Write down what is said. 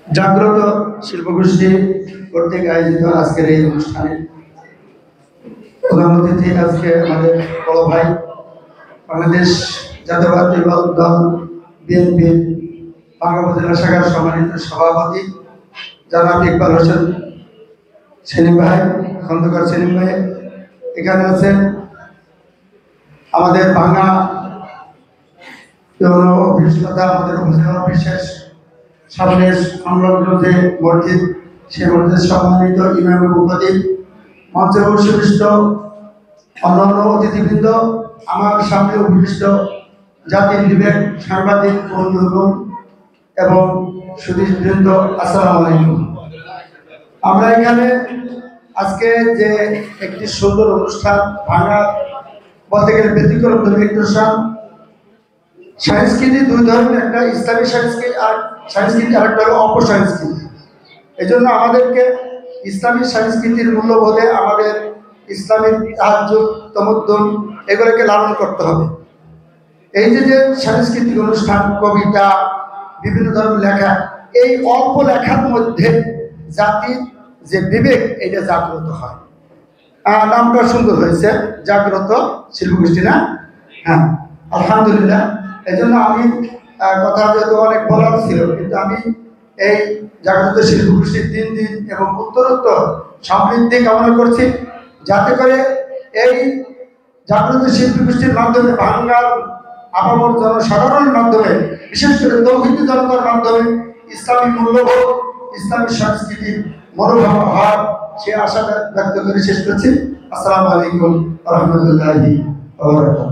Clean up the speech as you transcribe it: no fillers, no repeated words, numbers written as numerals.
জাগ্রত শিল্পগোষ্ঠী কর্তৃক আয়োজিত আজকের এই অনুষ্ঠানে প্রধান অতিথি আজকে আমাদের বড় ভাই বাংলাদেশ জাতীয়তাবাদী দল বিএনপি বাংলা উপজেলা শাখার সম্মানিত সভাপতি জনাব ইকবাল হোসেন সেলিম ভাই, খন্দকার সেলিম ভাই এখানে আছেন। আমাদের ভাঙা অফিস তথা আমাদের উপজেলা বিশেষ সামনে সংলগ্ন যে মসজিদ, সেই মসজিদের সম্মানিত ইমাম এবং খতিব, মঞ্চে উপবিষ্ট অন্যান্য অতিথিবৃন্দ, আমার সামনে উপবিষ্ট জাতির বিবেক সাংবাদিক বন্ধুগণ এবং সুধীবৃন্দ, আসসালামু আলাইকুম। আমরা এখানে আজকে যে একটি সুন্দর অনুষ্ঠান, ভাঙা বলতে গেলে ব্যতিক্রম একটি অনুষ্ঠান। সংস্কৃতি দুই ধরনের, একটা ইসলামী সংস্কৃতি আর একটা হলো অপসংস্কৃতি। এই জন্য আমাদেরকে ইসলামী সংস্কৃতির মূল্যবোধে আমাদের ইসলামিক তাহাজ্জুদ, তামাদ্দুন এগুলোকে লালন করতে হবে। এই যে সাংস্কৃতিক অনুষ্ঠান, কবিতা, বিভিন্ন ধরনের লেখা, এই অল্প লেখার মধ্যে জাতির যে বিবেক এটা জাগ্রত হয়। নামটা সুন্দর হয়েছে, জাগ্রত শিল্পগোষ্ঠী, না? হ্যাঁ, আলহামদুলিল্লাহ। এই জন্য আমি কথা যেহেতু অনেক বলার ছিল, কিন্তু আমি এই জাগ্রত শিল্পগোষ্ঠীর দিন দিন এবং উত্তরোত্তর সমৃদ্ধি কামনা করছি, যাতে করে এই জাগ্রত শিল্পগোষ্ঠীর মাধ্যমে বাংলার আপামর জনসাধারণের মাধ্যমে, বিশেষ করে তৌহিদি জনতার মাধ্যমে ইসলামী মূল্যবোধ, ইসলামী সংস্কৃতির মনোভাব হয়, সে আশা ব্যক্ত করে শেষ করছি। আসসালামু আলাইকুম ওয়া রাহমাতুল্লাহি ওয়া বারাকাতুহু।